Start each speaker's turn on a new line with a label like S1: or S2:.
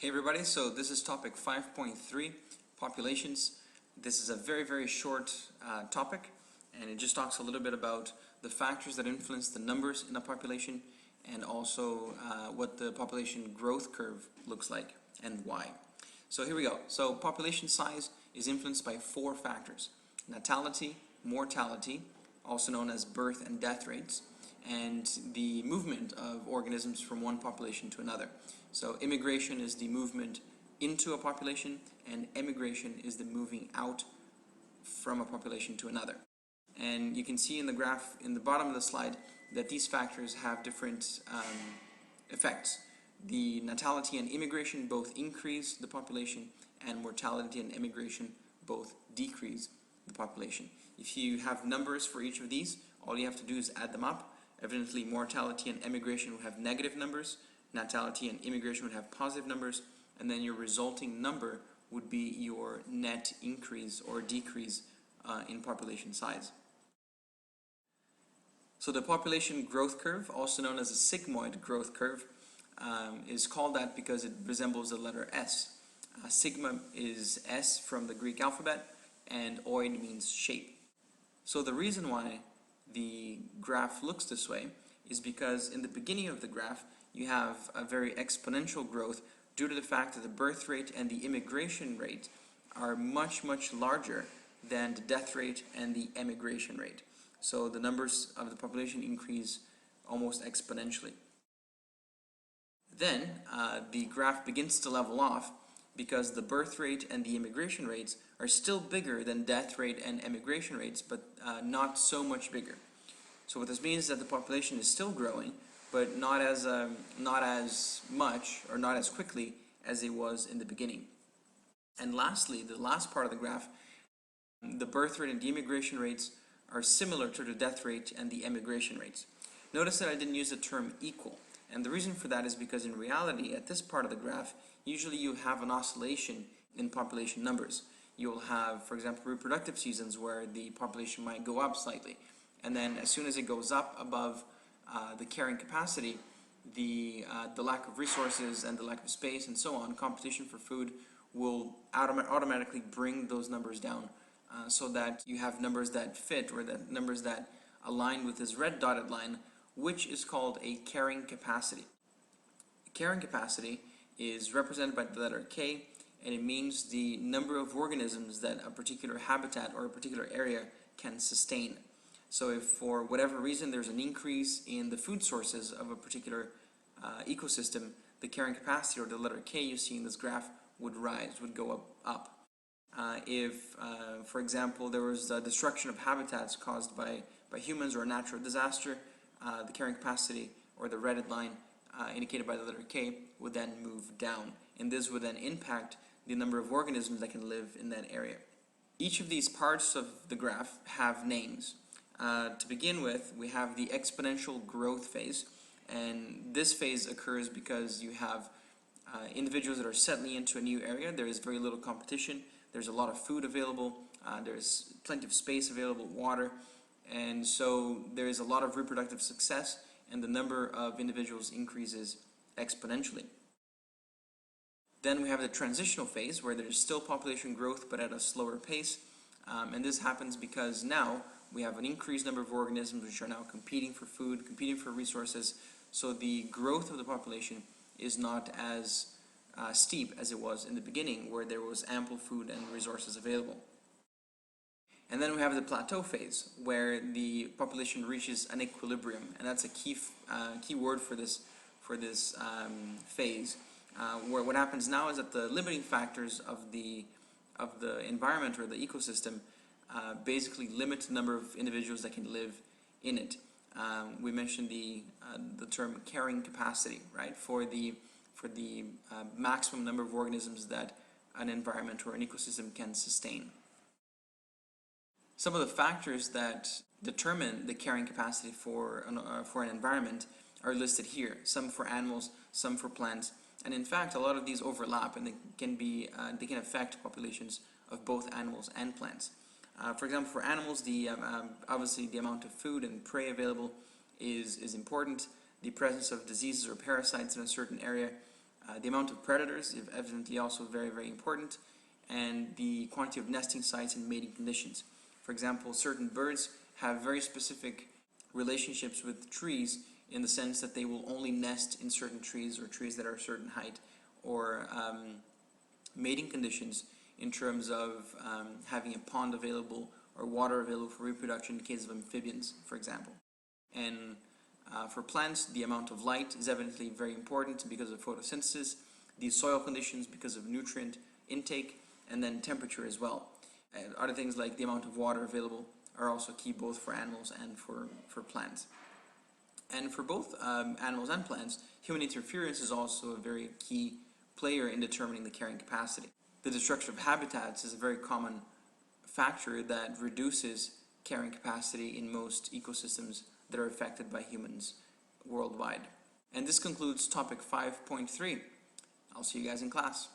S1: Hey everybody, so this is topic 5.3, populations. This is a very short topic, and it just talks a little bit about the factors that influence the numbers in a population and also what the population growth curve looks like and why. So here we go. So population size is influenced by four factors: natality, mortality, also known as birth and death rates, and the movement of organisms from one population to another. So immigration is the movement into a population, and emigration is the moving out from a population to another. And you can see in the graph in the bottom of the slide that these factors have different effects. The natality and immigration both increase the population, and mortality and emigration both decrease the population. If you have numbers for each of these, all you have to do is add them up. Evidently, mortality and emigration will have negative numbers, natality and immigration would have positive numbers, and then your resulting number would be your net increase or decrease in population size. So the population growth curve, also known as a sigmoid growth curve, is called that because it resembles the letter S. Sigma is S from the Greek alphabet, and oid means shape. So the reason why the graph looks this way is because in the beginning of the graph you have a very exponential growth due to the fact that the birth rate and the immigration rate are much larger than the death rate and the emigration rate. So the numbers of the population increase almost exponentially. Then the graph begins to level off because the birth rate and the immigration rates are still bigger than death rate and emigration rates, but not so much bigger. So what this means is that the population is still growing, but not as much or not as quickly as it was in the beginning. And lastly, the last part of the graph, the birth rate and the immigration rates are similar to the death rate and the emigration rates. Notice that I didn't use the term equal, and the reason for that is because in reality, at this part of the graph, usually you have an oscillation in population numbers. You'll have, for example, reproductive seasons where the population might go up slightly, and then as soon as it goes up above the carrying capacity, the lack of resources and the lack of space and so on, competition for food will automatically bring those numbers down, so that you have numbers that fit, or that numbers that align with this red dotted line, which is called a carrying capacity. Carrying capacity is represented by the letter K, and it means the number of organisms that a particular habitat or a particular area can sustain. So if for whatever reason there's an increase in the food sources of a particular ecosystem, the carrying capacity, or the letter K you see in this graph, would rise, would go up. If, for example, there was a destruction of habitats caused by humans or a natural disaster, the carrying capacity, or the redded line indicated by the letter K, would then move down, and this would then impact the number of organisms that can live in that area. Each of these parts of the graph have names. To begin with, we have the exponential growth phase, and this phase occurs because you have individuals that are settling into a new area. There is very little competition, there's a lot of food available, there's plenty of space available, water, and so there is a lot of reproductive success, and the number of individuals increases exponentially. Then we have the transitional phase, where there's still population growth but at a slower pace, and this happens because now we have an increased number of organisms which are now competing for food, competing for resources, so the growth of the population is not as steep as it was in the beginning, where there was ample food and resources available. And then we have the plateau phase, where the population reaches an equilibrium, and that's a key word for this phase. Where what happens now is that the limiting factors of the environment or the ecosystem basically limit the number of individuals that can live in it. We mentioned the term carrying capacity, right? For the maximum number of organisms that an environment or an ecosystem can sustain. Some of the factors that determine the carrying capacity for an environment are listed here. Some for animals, some for plants, and in fact, a lot of these overlap, and they can affect populations of both animals and plants. For example, for animals, obviously the amount of food and prey available is important. The presence of diseases or parasites in a certain area The amount of predators is evidently also very, very important, and the quantity of nesting sites and mating conditions. For example, certain birds have very specific relationships with trees in the sense that they will only nest in certain trees or trees that are a certain height, or mating conditions in terms of having a pond available or water available for reproduction in case of amphibians, for example. And for plants, the amount of light is evidently very important because of photosynthesis, the soil conditions because of nutrient intake, and then temperature as well. Other things like the amount of water available are also key both for animals and for plants. And for both animals and plants, human interference is also a very key player in determining the carrying capacity. The destruction of habitats is a very common factor that reduces carrying capacity in most ecosystems that are affected by humans worldwide. And this concludes topic 5.3. I'll see you guys in class.